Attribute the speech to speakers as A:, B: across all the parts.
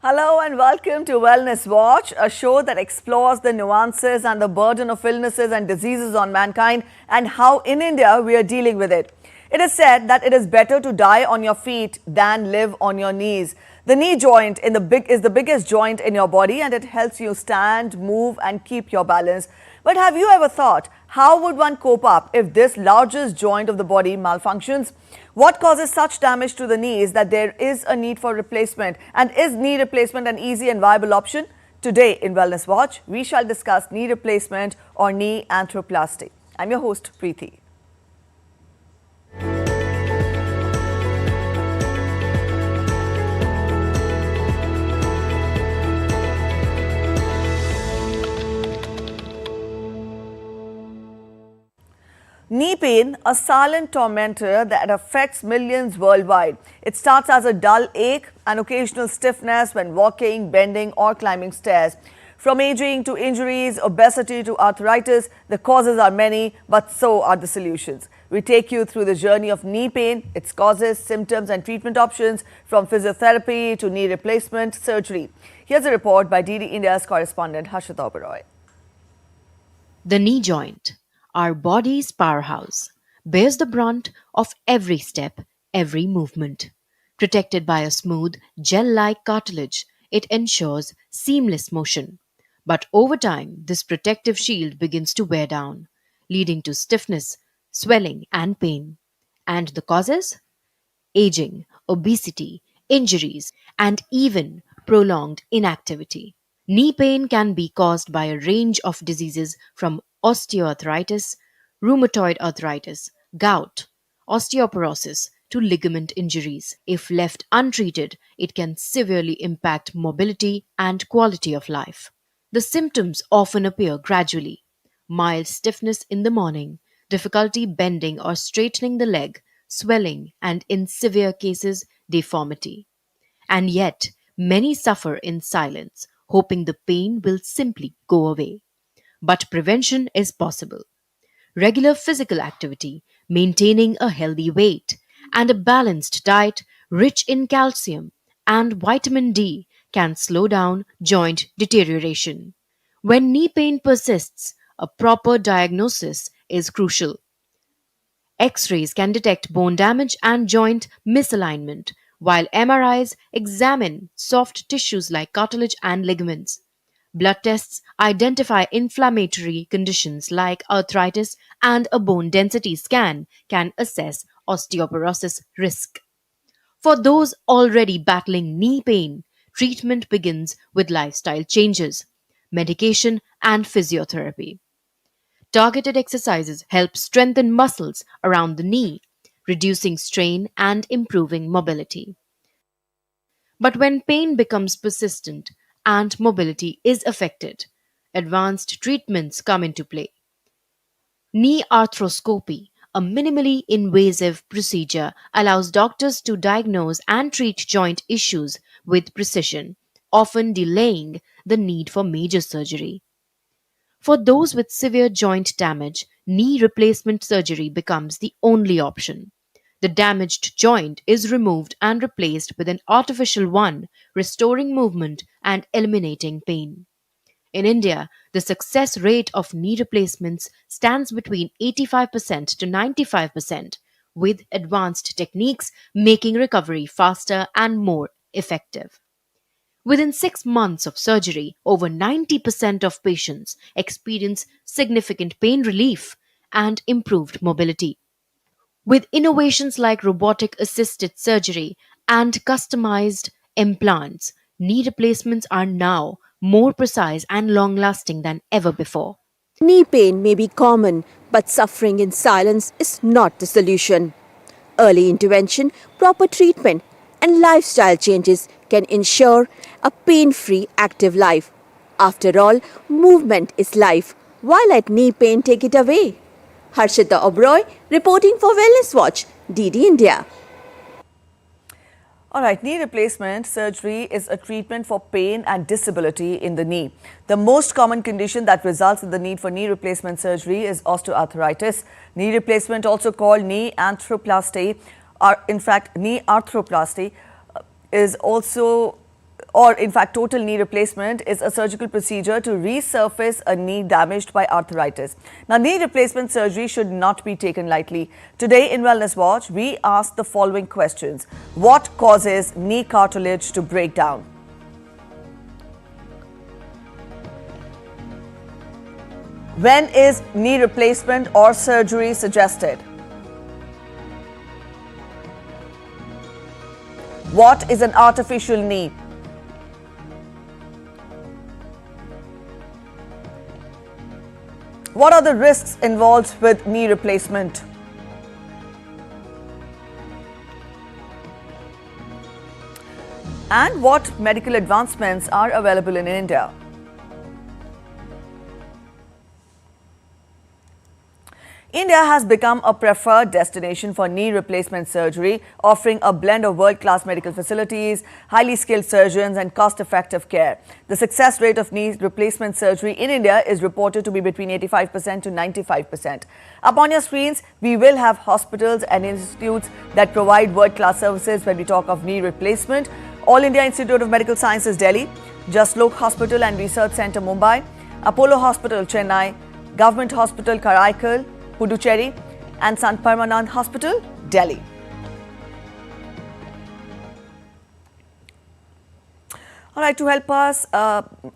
A: Hello and welcome to Wellness Watch, a show that explores the nuances and the burden of illnesses and diseases on mankind and how in India we are dealing with it. It is said that it is better to die on your feet than live on your knees. The knee joint is the biggest joint in your body and it helps you stand, move and keep your balance. But have you ever thought, how would one cope up if this largest joint of the body malfunctions? What causes such damage to the knees that there is a need for replacement? And is knee replacement an easy and viable option? Today in Wellness Watch, we shall discuss knee replacement or knee arthroplasty. I'm your host, Preeti. Knee pain, a silent tormentor that affects millions worldwide. It starts as a dull ache and occasional stiffness when walking, bending or climbing stairs. From aging to injuries, obesity to arthritis, the causes are many, but so are the solutions. We take you through the journey of knee pain, its causes, symptoms and treatment options, from physiotherapy to knee replacement surgery. Here's a report by DD India's correspondent Yadav.
B: The knee joint, our body's powerhouse, bears the brunt of every step, every movement. Protected by a smooth, gel-like cartilage, it ensures seamless motion. But over time, this protective shield begins to wear down, leading to stiffness, swelling, and pain. And the causes? Aging, obesity, injuries, and even prolonged inactivity. Knee pain can be caused by a range of diseases from osteoarthritis, rheumatoid arthritis, gout, osteoporosis to ligament injuries. If left untreated, it can severely impact mobility and quality of life. The symptoms often appear gradually: mild stiffness in the morning, difficulty bending or straightening the leg, swelling, and in severe cases, deformity. And yet, many suffer in silence, hoping the pain will simply go away. But prevention is possible. Regular physical activity, maintaining a healthy weight, and a balanced diet rich in calcium and vitamin D can slow down joint deterioration. When knee pain persists, a proper diagnosis is crucial. X-rays can detect bone damage and joint misalignment, while MRIs examine soft tissues like cartilage and ligaments. Blood tests identify inflammatory conditions like arthritis, and a bone density scan can assess osteoporosis risk. For those already battling knee pain, treatment begins with lifestyle changes, medication, and physiotherapy. Targeted exercises help strengthen muscles around the knee, reducing strain and improving mobility. But when pain becomes persistent and mobility is affected, advanced treatments come into play. Knee arthroscopy, a minimally invasive procedure, allows doctors to diagnose and treat joint issues with precision, often delaying the need for major surgery. For those with severe joint damage, knee replacement surgery becomes the only option. The damaged joint is removed and replaced with an artificial one, restoring movement and eliminating pain. In India, the success rate of knee replacements stands between 85% to 95%, with advanced techniques making recovery faster and more effective. Within 6 months of surgery, over 90% of patients experience significant pain relief and improved mobility. With innovations like robotic assisted surgery and customized implants, knee replacements are now more precise and long lasting than ever before.
C: Knee pain may be common, but suffering in silence is not the solution. Early intervention, proper treatment, and lifestyle changes can ensure a pain-free active life. After all, movement is life. Why let knee pain take it away? Harshita Oberoi reporting for Wellness Watch, DD India.
A: All right, knee replacement surgery is a treatment for pain and disability in the knee. The most common condition that results in the need for knee replacement surgery is osteoarthritis. Knee replacement, also called knee arthroplasty, knee arthroplasty is also or in fact total knee replacement, is a surgical procedure to resurface a knee damaged by arthritis. Now, knee replacement surgery should not be taken lightly. Today in Wellness Watch, we ask the following questions. What causes knee cartilage to break down? When is knee replacement or surgery suggested? What is an artificial knee? What are the risks involved with knee replacement? And what medical advancements are available in India? India has become a preferred destination for knee replacement surgery, offering a blend of world-class medical facilities, highly skilled surgeons and cost-effective care. The success rate of knee replacement surgery in India is reported to be between 85% to 95%. Up on your screens, we will have hospitals and institutes that provide world-class services when we talk of knee replacement. All India Institute of Medical Sciences, Delhi, Jaslok Hospital and Research Centre, Mumbai, Apollo Hospital, Chennai, Government Hospital, Karaikal, Puducherry and Sant Parmanand Hospital, Delhi. All right, to help us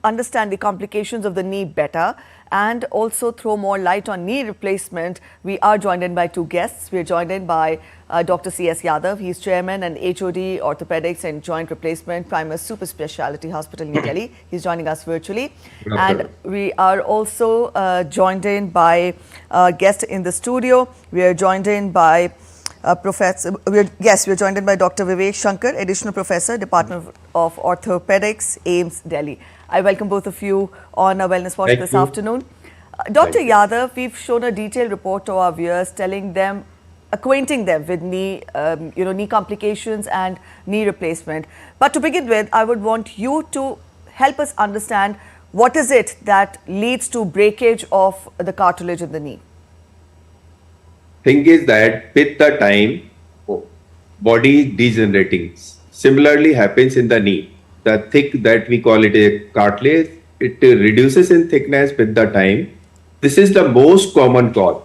A: understand the complications of the knee better and also throw more light on knee replacement, we are joined in by two guests. We are joined in by Dr. C.S. Yadav. He is Chairman and HOD Orthopedics and Joint Replacement, Primus Super Speciality Hospital, New Delhi. He's joining us virtually. And we are also joined in by a guest in the studio. We are joined in by Professor. We're joined in by Dr. Vivek Shankar, Additional Professor, Department of Orthopedics, AIIMS, Delhi. I welcome both of you on a Wellness Watch this afternoon. Dr. Yadav, we've shown a detailed report to our viewers, acquainting them with knee complications and knee replacement. But to begin with, I would want you to help us understand what is it that leads to breakage of the cartilage in the knee.
D: Thing is that with the time, body degenerating. Similarly happens in the knee. The thick that we call it a cartilage, it reduces in thickness with the time. This is the most common cause.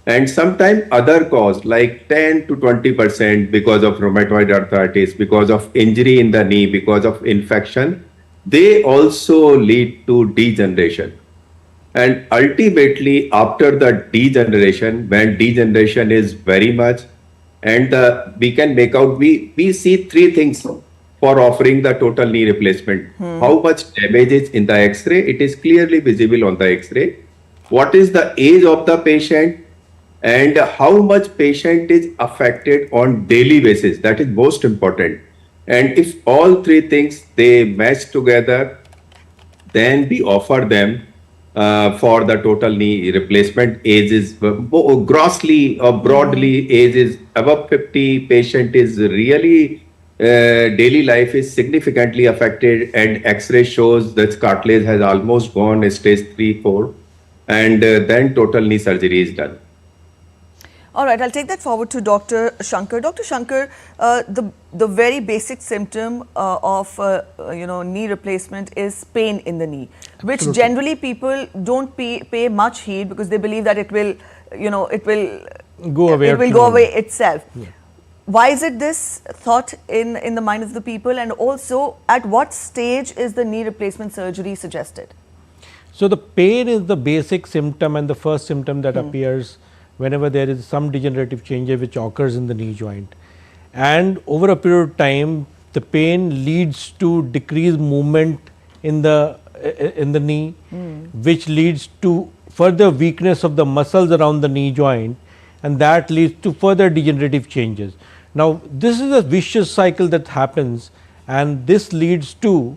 D: And sometimes other cause like 10 to 20% because of rheumatoid arthritis, because of injury in the knee, because of infection, they also lead to degeneration. And ultimately, after the degeneration, when degeneration is very much, and we can make out, we see three things for offering the total knee replacement. How much damage is in the X-ray? It is clearly visible on the X-ray. What is the age of the patient? And how much patient is affected on daily basis? That is most important. And if all three things, they match together, then we offer them for the total knee replacement. Age is grossly or broadly, age is above 50, patient is really daily life is significantly affected, and X-ray shows that cartilage has almost gone stage 3, 4, and then total knee surgery is done.
A: All right, I'll take that forward to Dr. Shankar. Dr. Shankar, the very basic symptom of knee replacement is pain in the knee, which
E: Absolutely.
A: Generally people don't pay much heed because they believe that it will go away itself. Yeah. Why is it this thought in the mind of the people, and also at what stage is the knee replacement surgery suggested?
E: So the pain is the basic symptom and the first symptom that appears whenever there is some degenerative change which occurs in the knee joint. And over a period of time, the pain leads to decreased movement in the knee, which leads to further weakness of the muscles around the knee joint, and that leads to further degenerative changes. Now, this is a vicious cycle that happens, and this leads to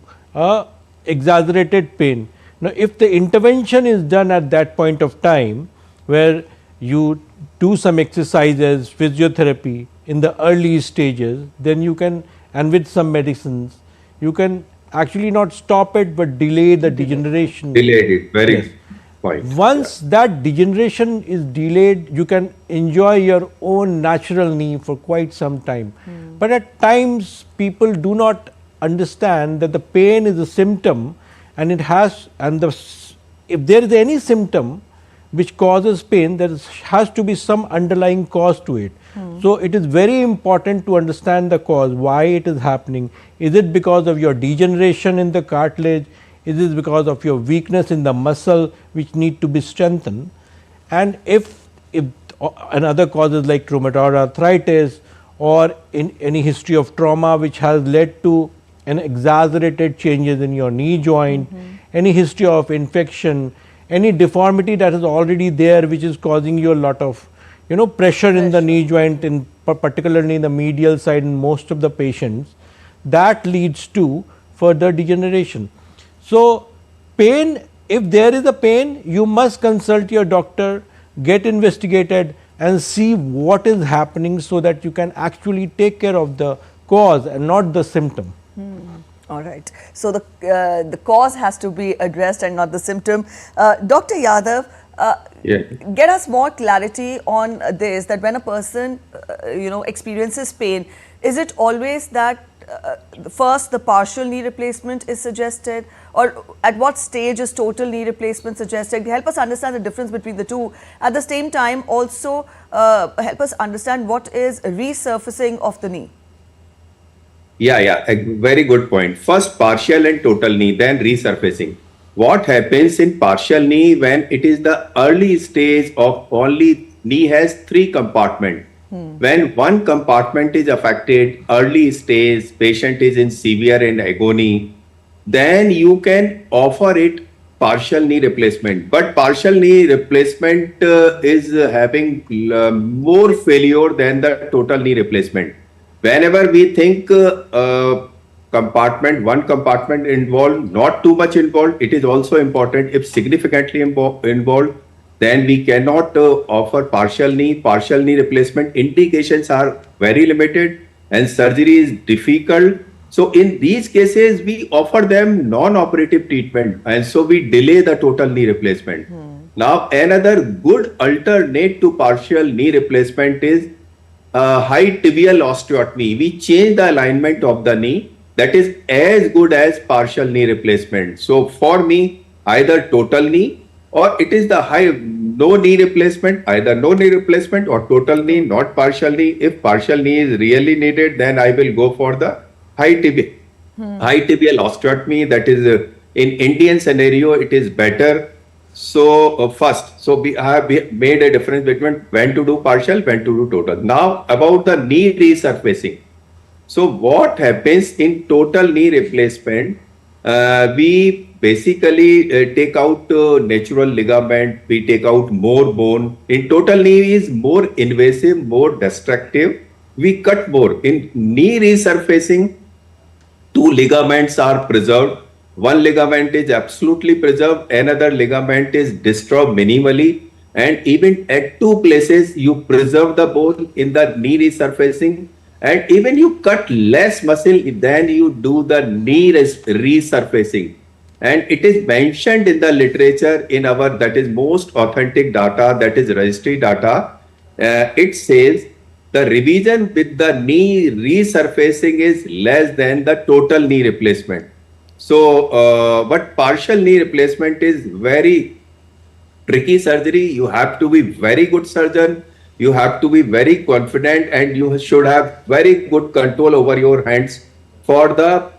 E: exaggerated pain. Now, if the intervention is done at that point of time, where you do some exercises, physiotherapy in the early stages, then you can, and with some medicines, you can actually not stop it but delay the degeneration.
D: Delayed it, very point.
E: Once that degeneration is delayed, you can enjoy your own natural knee for quite some time. But at times people do not understand that the pain is a symptom, and it has, and if there is any symptom which causes pain, there has to be some underlying cause to it. So, it is very important to understand the cause, why it is happening. Is it because of your degeneration in the cartilage? Is it because of your weakness in the muscle which need to be strengthened? And if another causes like rheumatoid arthritis, or in any history of trauma which has led to an exaggerated changes in your knee joint, any history of infection, any deformity that is already there which is causing you a lot of pressure in the knee joint, particularly in the medial side in most of the patients, that leads to further degeneration. So, pain, if there is a pain, you must consult your doctor, get investigated and see what is happening, so that you can actually take care of the cause and not the symptom.
A: All right. So, the cause has to be addressed and not the symptom. Dr. Yadav, get us more clarity on this, that when a person experiences pain, is it always that first the partial knee replacement is suggested, or at what stage is total knee replacement suggested? Help us understand the difference between the two. At the same time, also help us understand what is resurfacing of the knee.
D: Yeah, a very good point. First partial and total knee, then resurfacing. What happens in partial knee when it is the early stage of only knee has 3 compartments. When one compartment is affected, early stage, patient is in severe and agony, then you can offer it partial knee replacement. But partial knee replacement is having more failure than the total knee replacement. Whenever we think one compartment involved, not too much involved, it is also important. If significantly involved, then we cannot offer partial knee replacement. Indications are very limited and surgery is difficult. So in these cases, we offer them non-operative treatment, and so we delay the total knee replacement. Now, another good alternate to partial knee replacement is high tibial osteotomy. We change the alignment of the knee. That is as good as partial knee replacement. So for me, either total knee, or it is the no knee replacement, either no knee replacement or total knee, not partial knee. If partial knee is really needed, then I will go for the high tibial osteotomy. That is in Indian scenario, it is better. So we have made a difference between when to do partial, when to do total. Now about the knee resurfacing. So what happens in total knee replacement? We basically take out natural ligament, we take out more bone. In total knee is more invasive, more destructive. We cut more. In knee resurfacing, 2 ligaments are preserved. One ligament is absolutely preserved, another ligament is disturbed minimally, and even at 2 places you preserve the bone in the knee resurfacing, and even you cut less muscle than you do the knee resurfacing. And it is mentioned in the literature in our, that is most authentic data, that is registry data. It says the revision with the knee resurfacing is less than the total knee replacement. So, but partial knee replacement is very tricky surgery. You have to be very good surgeon. You have to be very confident, and you should have very good control over your hands for the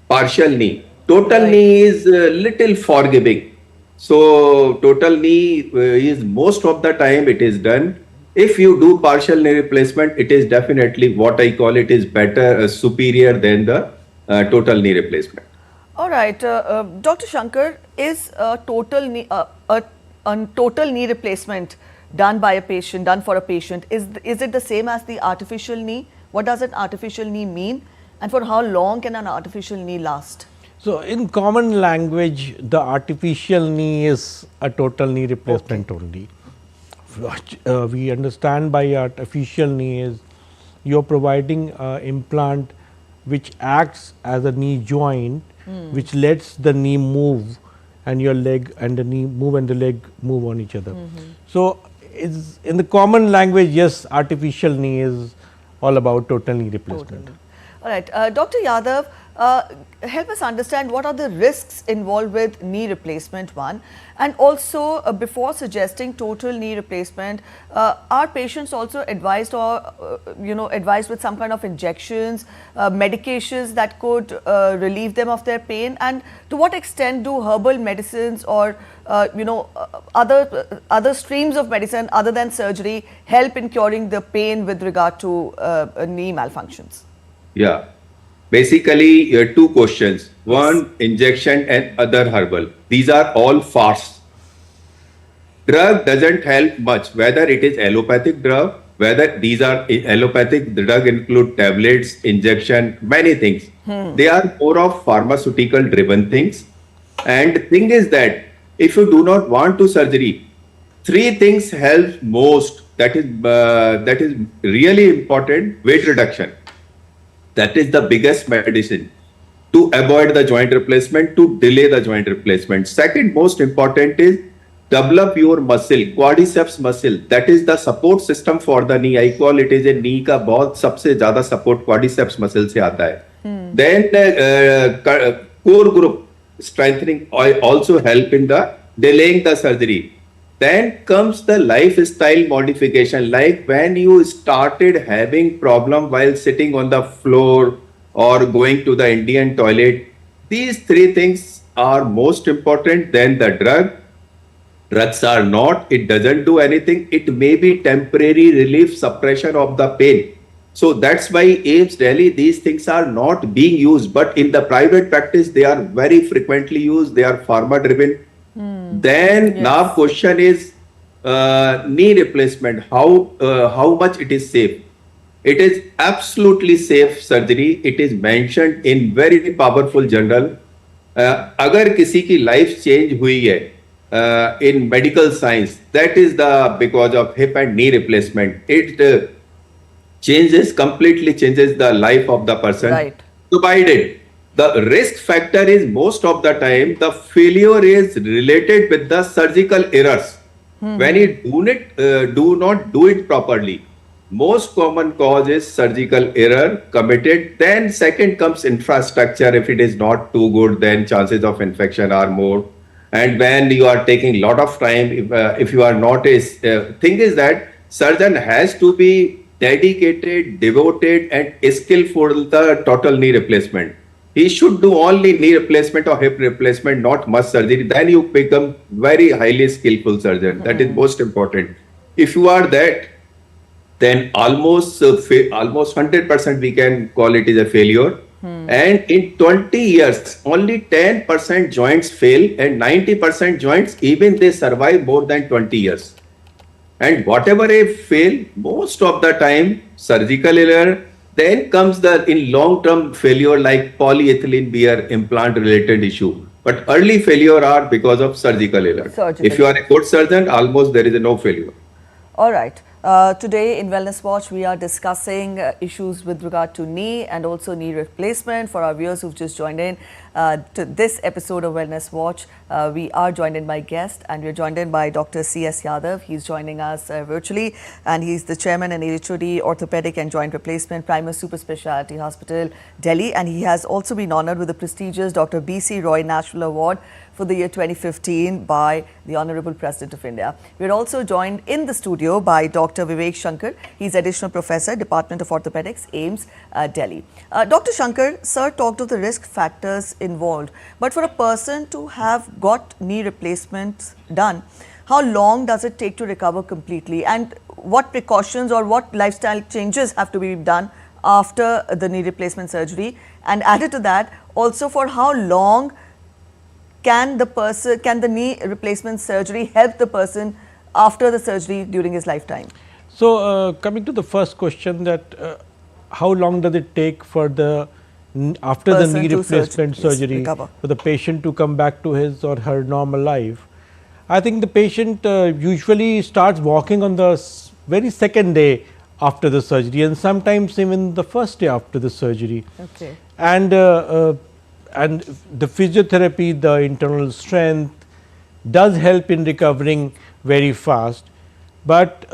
D: partial knee. Total knee is little forgiving. So total knee is most of the time it is done. If you do partial knee replacement, it is definitely what I call it is better, superior than the total knee replacement.
A: All right, Dr. Shankar, is a total knee replacement done by a patient, done for a patient, is it the same as the artificial knee? What does an artificial knee mean, and for how long can an artificial knee last?
E: So, in common language, the artificial knee is a total knee replacement only. We understand by artificial knee is you are providing an implant which acts as a knee joint, which lets the knee move, and your leg and the knee move and the leg move on each other. So, it's in the common language, yes, artificial knee is all about total knee replacement.
A: All right, Dr. Yadav, help us understand what are the risks involved with knee replacement, one, and also before suggesting total knee replacement, are patients also advised or advised with some kind of injections, medications that could relieve them of their pain, and to what extent do herbal medicines or other streams of medicine other than surgery help in curing the pain with regard to knee malfunctions?
D: Yeah. Basically, two questions. One, injection and other herbal. These are all farce. Drug doesn't help much, whether it is allopathic drug, whether these are allopathic drug include tablets, injection, many things. They are more of pharmaceutical driven things. And the thing is that if you do not want to surgery, three things help most. That is really important. Weight reduction. That is the biggest medicine to avoid the joint replacement, to delay the joint replacement. Second most important is develop your muscle, quadriceps muscle. That is the support system for the knee. I call it is a knee का बहुत सबसे ज़्यादा support quadriceps muscle से आता है. Then core group strengthening also help in the delaying the surgery. Then comes the lifestyle modification, like when you started having problem while sitting on the floor or going to the Indian toilet. These three things are most important than the drug. Drugs are not, it doesn't do anything. It may be temporary relief, suppression of the pain. So that's why AIIMS Delhi, these things are not being used, but in the private practice, they are very frequently used. They are pharma driven. Then now question is knee replacement. How much it is safe? It is absolutely safe surgery. It is mentioned in very powerful journal. अगर किसी की life change हुई है in medical science, that is the because of hip and knee replacement. It completely changes the life of the person. Right. Provided the risk factor is most of the time the failure is related with the surgical errors. When you do not do it properly, most common cause is surgical error committed. Then second comes infrastructure. If it is not too good, then chances of infection are more. And when you are taking lot of time, if you are not thing is that surgeon has to be dedicated, devoted, and skillful the total knee replacement. He should do only knee replacement or hip replacement, not much surgery. Then you become very highly skillful surgeon. That is most important. If you are that, then almost 100% we can call it is a failure. And in 20 years, only 10% joints fail, and 90% joints even they survive more than 20 years. And whatever they fail, most of the time surgical error. Then comes the in long-term failure like polyethylene beer implant related issue. But early failure are because of surgical error. If you are a good surgeon, almost there is no failure.
A: All right. Today in Wellness Watch, we are discussing issues with regard to knee and also knee replacement. For our viewers who've just joined in to this episode of Wellness Watch, we are joined in by guest, and we're joined in by Dr. C.S. Yadav. He's joining us virtually, and he's the chairman and HOD Orthopedic and Joint Replacement, Primus Super Speciality Hospital, Delhi, and he has also been honored with the prestigious Dr. B.C. Roy National Award for the year 2015 by the Honorable President of India. We're also joined in the studio by Dr. Vivek Shankar. He's Additional Professor, Department of Orthopedics, AIIMS, Delhi. Dr. Shankar, sir talked of the risk factors involved, but for a person to have got knee replacements done, how long does it take to recover completely, and what precautions or what lifestyle changes have to be done after the knee replacement surgery? And added to that, also for how long can the knee replacement surgery help the person after the surgery during his lifetime?
E: So, coming to the first question, that how long does it take for the after the knee replacement surgery for the patient to come back to his or her normal life? I think the patient usually starts walking on the very second day after the surgery, and sometimes even the first day after the surgery. Okay. And the physiotherapy, the internal strength does help in recovering very fast. But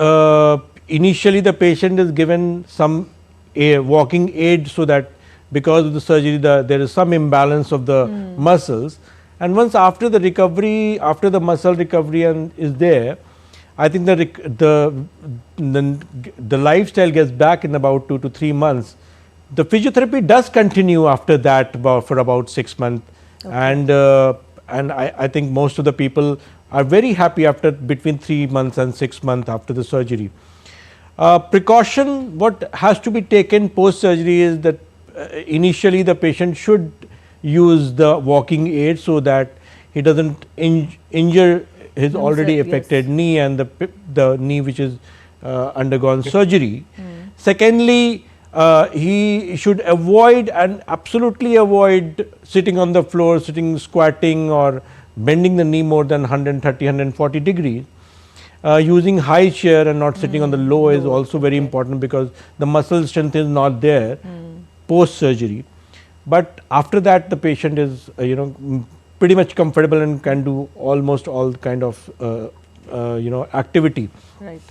E: initially the patient is given some walking aid so that because of the surgery there is some imbalance of the muscles, and once after the recovery, after the muscle recovery is there, I think the lifestyle gets back in about 2 to 3 months. The physiotherapy does continue after that for about 6 months, and I think most of the people are very happy after between 3 months and 6 months after the surgery. Precaution what has to be taken post surgery is that initially the patient should use the walking aid so that he doesn't injure his already affected knee and the knee which is undergone surgery. Secondly, he should avoid and absolutely avoid sitting on the floor, squatting or bending the knee more than 130, 140 degrees. Using high chair and not sitting on the low is also very important, because the muscle strength is not there post surgery. But after that the patient is pretty much comfortable and can do almost all kind of activity.
A: Right.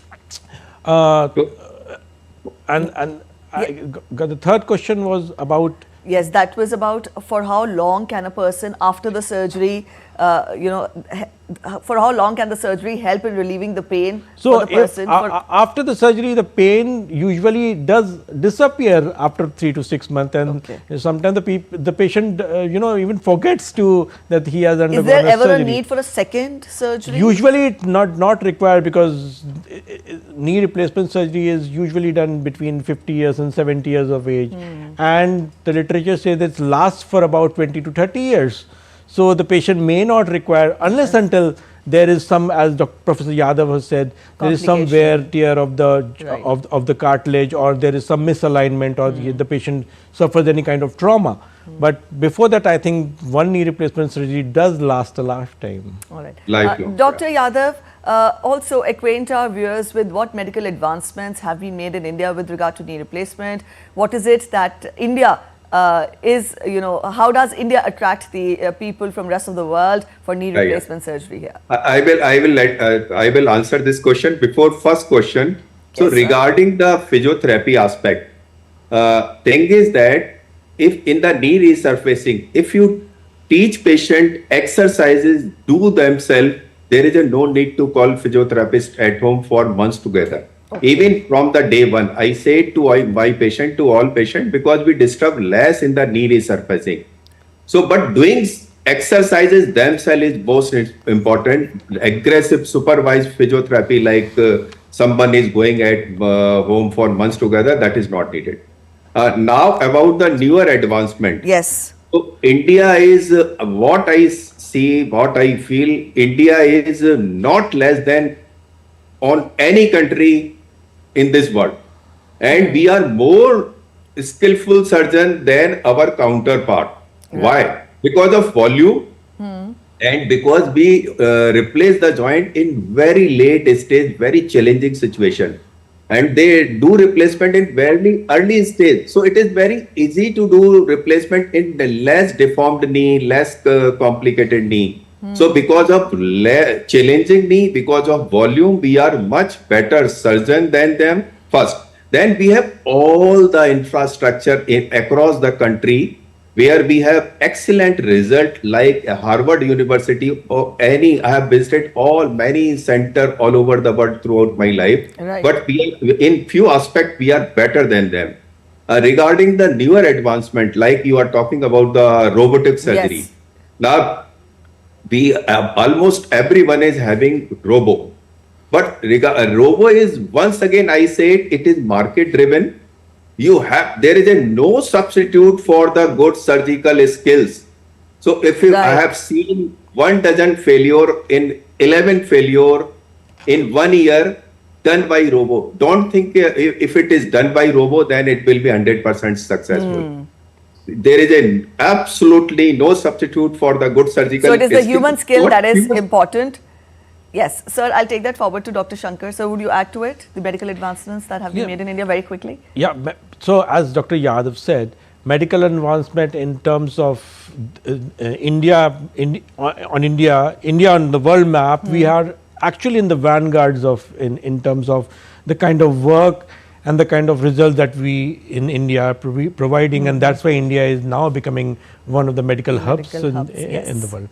E: And the third question was about.
A: Yes, that was about for how long can a person after the surgery, for how long can the surgery help in relieving the pain for the person?
E: After the surgery, the pain usually does disappear after 3 to 6 months, and sometimes the patient even forgets that he has undergone
A: a surgery. Is there ever
E: surgery.
A: a need for a second surgery?
E: Usually it's not required, because knee replacement surgery is usually done between 50 years and 70 years of age, and the literature says it lasts for about 20 to 30 years. So the patient may not require, unless until there is some, as Professor Yadav has said, there is some wear tear of the cartilage, or there is some misalignment, or the patient suffers any kind of trauma. But before that, I think one knee replacement surgery does last a lifetime.
A: All right.
D: Lifelong.
A: Dr. Yadav, also acquaint our viewers with what medical advancements have been made in India with regard to knee replacement. What is it that India how does India attract the people from rest of the world for knee replacement surgery here?
D: I will answer this question before first question. So
A: Yes,
D: regarding the physiotherapy aspect, thing is that if in the knee resurfacing, if you teach patient exercises do themselves, there is no need to call physiotherapist at home for months together. Even from the day one, I say to my patient, to all patients, because we disturb less in the knee resurfacing. So, but doing exercises themselves is most important. Aggressive supervised physiotherapy, like someone is going at home for months together, that is not needed. Now about the newer advancement.
A: Yes.
D: So India is what I see, what I feel, India is not less than on any country in this world, and we are more skillful surgeon than our counterpart. Why? Because of volume, and because we replace the joint in very late stage, very challenging situation, and they do replacement in very early stage. So it is very easy to do replacement in the less deformed knee, less complicated knee. So because of challenging knee, because of volume, we are much better surgeon than them first. Then we have all the infrastructure across the country where we have excellent result, like Harvard University or any. I have visited many center all over the world throughout my life.
A: Right.
D: But in few aspects we are better than them. Regarding the newer advancement, like you are talking about the robotic surgery.
A: Yes.
D: Now, almost everyone is having robo, but robo is, once again I say it is market driven. There is no substitute for the good surgical skills. So if I have seen 12 failure in 11 failure in 1 year done by robo. Don't think if it is done by robo, then it will be 100% successful. There is absolutely no substitute for the good surgical.
A: So it is the human skill that is important. Yes, sir, I'll take that forward to Dr. Shankar. So would you add to it, the medical advancements that have been made in India very quickly?
E: Yeah, so as Dr. Yadav said, medical advancement in terms of India on the world map, we are actually in the vanguards in terms of the kind of work and the kind of results that we in India are providing, and that's why India is now becoming one of the medical hubs, in the world.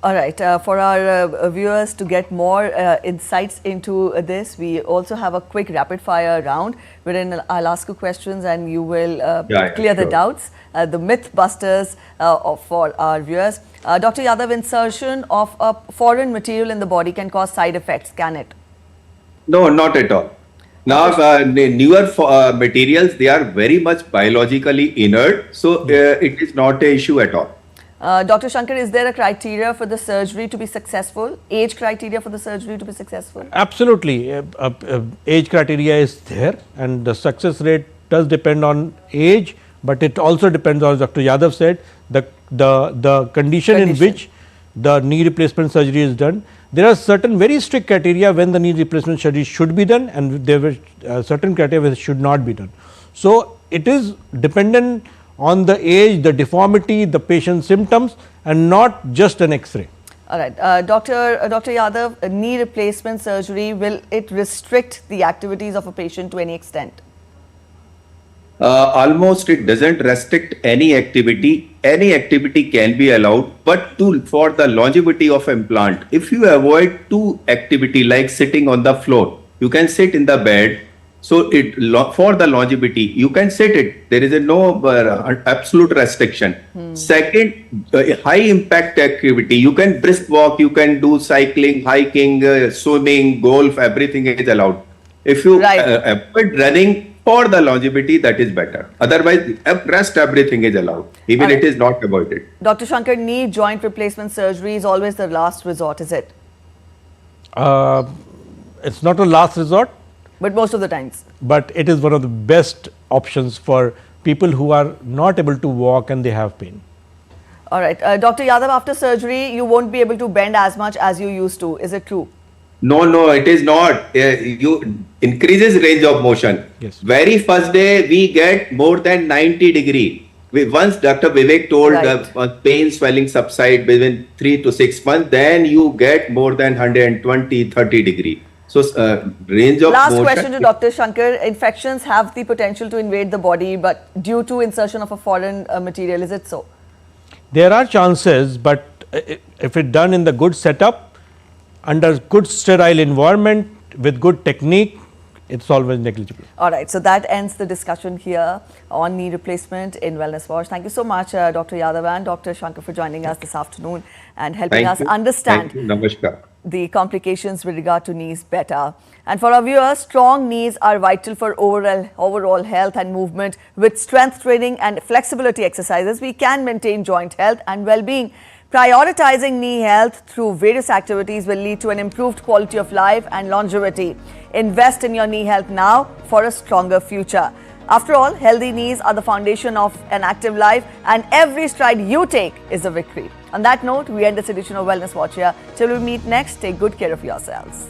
A: All right, for our viewers to get more insights into this, we also have a quick rapid fire round wherein I'll ask you questions and you will clear the doubts, the myth busters for our viewers. Dr. Yadav, insertion of a foreign material in the body can cause side effects, can it?
D: No, not at all. Now, newer materials, they are very much biologically inert, so it is not an issue at all.
A: Dr. Shankar, is there a criteria for the surgery to be successful? Age criteria for the surgery to be successful?
E: Absolutely. Age criteria is there, and the success rate does depend on age, but it also depends on, as Dr. Yadav said, the condition in which the knee replacement surgery is done. There are certain very strict criteria when the knee replacement surgery should be done, and there were certain criteria which should not be done. So, it is dependent on the age, the deformity, the patient's symptoms, and not just an X-ray.
A: All right, Dr. Yadav, knee replacement surgery, will it restrict the activities of a patient to any extent?
D: Almost it doesn't restrict any activity. Any activity can be allowed, but for the longevity of implant, if you avoid two activity like sitting on the floor, you can sit in the bed. So for the longevity, you can sit it. There is no absolute restriction. Second, high impact activity. You can brisk walk, you can do cycling, hiking, swimming, golf, everything is allowed. If you avoid running for the longevity, that is better. Otherwise, rest everything is allowed, even it is not avoided.
A: Dr. Shankar, knee joint replacement surgery is always the last resort, is it?
E: It's not a last resort.
A: But most of the times.
E: But it is one of the best options for people who are not able to walk and they have pain.
A: All right. Dr. Yadav, after surgery, you won't be able to bend as much as you used to. Is it true?
D: No, it is not. You increases range of motion.
E: Yes.
D: Very first day, we get more than 90 degree. Once Dr. Vivek told pain swelling subside within 3 to 6 months, then you get more than 120, 30 degree. So, range of
A: Last
D: motion.
A: question to Dr. Shankar. Infections have the potential to invade the body, but due to insertion of a foreign material, is it so?
E: There are chances, but if it done in the good setup, under good sterile environment, with good technique, it's always negligible.
A: All right. So, that ends the discussion here on knee replacement in Wellness Watch. Thank you so much, Dr. Yadav and Dr. Shankar, for joining us this afternoon and helping us understand the complications with regard to knees better. And for our viewers, strong knees are vital for overall health and movement. With strength training and flexibility exercises, we can maintain joint health and well-being. Prioritizing knee health through various activities will lead to an improved quality of life and longevity. Invest in your knee health now for a stronger future. After all, healthy knees are the foundation of an active life, and every stride you take is a victory. On that note, we end this edition of Wellness Watch here. Till we meet next, take good care of yourselves.